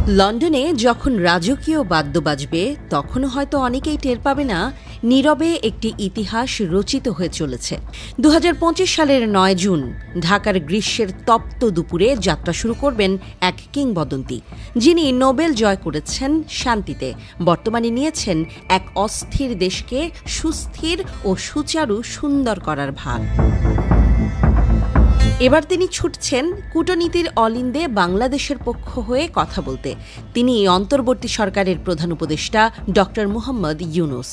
লন্ডনে যখন রাজকীয় বাদ্য বাজবে তখনও হয়তো অনেকেই টের পাবে না নীরবে একটি ইতিহাস রচিত হয়ে চলেছে। ২০২৫ সালের ৯ জুন ঢাকার গ্রীষ্মের তপ্ত দুপুরে যাত্রা শুরু করবেন এক কিংবদন্তি, যিনি নোবেল জয় করেছেন শান্তিতে, বর্তমানে নিয়েছেন এক অস্থির দেশকে সুস্থির ও সুচারু সুন্দর করার ভার। এবার তিনি ছুটছেন কূটনীতির অলিন্দে বাংলাদেশের পক্ষ হয়ে কথা বলতে। তিনি অন্তর্বর্তী সরকারের প্রধান উপদেষ্টা ডক্টর মুহাম্মদ ইউনূস।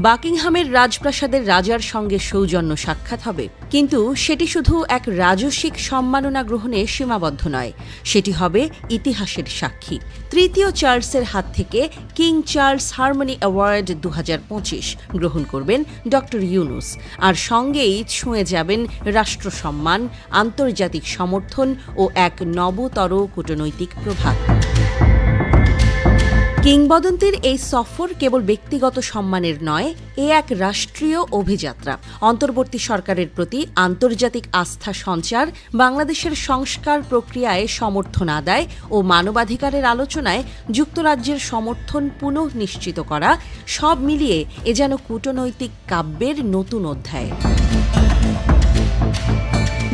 বাকিংহামের রাজপ্রাসাদের রাজার সঙ্গে সৌজন্য সাক্ষাৎ হবে, কিন্তু সেটি শুধু এক রাজসিক সম্মাননা গ্রহণে সীমাবদ্ধ নয়, সেটি হবে ইতিহাসের সাক্ষী। তৃতীয় চার্লসের হাত থেকে কিং চার্লস হারমোনি অ্যাওয়ার্ড ২০২৫ গ্রহণ করবেন ডক্টর ইউনূস, আর সঙ্গেই ছুঁয়ে যাবেন রাষ্ট্র সম্মান, আন্তর্জাতিক সমর্থন ও এক নবতর কূটনৈতিক প্রভাব। কিংবদন্তির এই সফর কেবল ব্যক্তিগত সম্মানের নয়, এ এক রাষ্ট্রীয় অভিযাত্রা। অন্তর্বর্তী সরকারের প্রতি আন্তর্জাতিক আস্থা সঞ্চার, বাংলাদেশের সংস্কার প্রক্রিয়ায় সমর্থন আদায় ও মানবাধিকারের আলোচনায় যুক্তরাজ্যের সমর্থন পুনঃনিশ্চিত করা, সব মিলিয়ে এ যেন কূটনৈতিক কাব্যের নতুন অধ্যায়।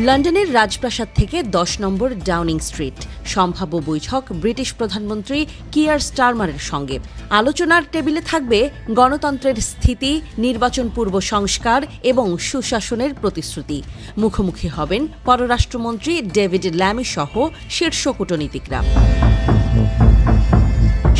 লন্ডনের রাজপ্রাসাদ থেকে ১০ নম্বর ডাউনিং স্ট্রিট, সম্ভাব্য বৈঠক ব্রিটিশ প্রধানমন্ত্রী কিয়ার স্টারমারের সঙ্গে। আলোচনার টেবিলে থাকবে গণতন্ত্রের স্থিতি, নির্বাচন পূর্ব সংস্কার এবং সুশাসনের প্রতিশ্রুতি। মুখোমুখি হবেন পররাষ্ট্রমন্ত্রী ডেভিড ল্যামি সহ শীর্ষ কূটনীতিকরা।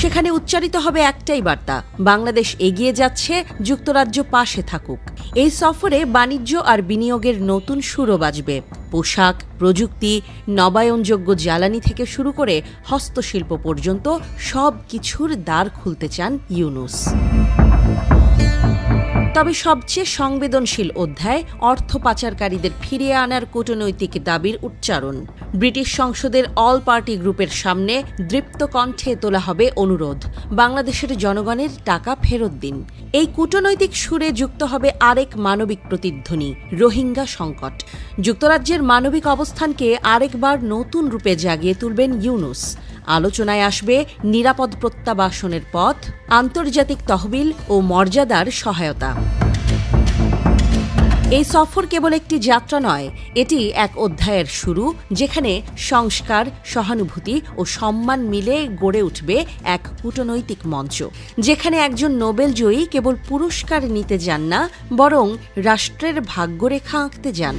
সেখানে উচ্চারিত হবে একটাই বার্তা: বাংলাদেশ এগিয়ে যাচ্ছে, যুক্তরাজ্য পাশে থাকুক। এই সফরে বাণিজ্য আর বিনিয়োগের নতুন সুরও বাজবে। পোশাক, প্রযুক্তি, নবায়নযোগ্য জ্বালানি থেকে শুরু করে হস্তশিল্প পর্যন্ত সব কিছুর দ্বার খুলতে চান ইউনূস। তবে সবচেয়ে সংবেদনশীল অধ্যায় অর্থ পাচারকারীদের ফিরিয়ে আনার কূটনৈতিক দাবির উচ্চারণ। ব্রিটিশ সংসদের অল পার্টি গ্রুপের সামনে দৃপ্ত কণ্ঠে তোলা হবে অনুরোধ: বাংলাদেশের জনগণের টাকা ফেরত দিন। এই কূটনৈতিক সুরে যুক্ত হবে আরেক মানবিক প্রতিধ্বনি: রোহিঙ্গা সংকট। যুক্তরাজ্যের মানবিক অবস্থানকে আরেকবার নতুন রূপে জাগিয়ে তুলবেন ইউনূস। আলোচনায় আসবে নিরাপদ প্রত্যাবাসনের পথ, আন্তর্জাতিক তহবিল ও মর্যাদার সহায়তা। এই সফর কেবল একটি যাত্রা নয়, এটি এক অধ্যায়ের শুরু, যেখানে সংস্কার, সহানুভূতি ও সম্মান মিলে গড়ে উঠবে এক কূটনৈতিক মঞ্চ, যেখানে একজন নোবেলজয়ী কেবল পুরস্কার নিতে যান না, বরং রাষ্ট্রের ভাগ্যরেখা আঁকতে যান।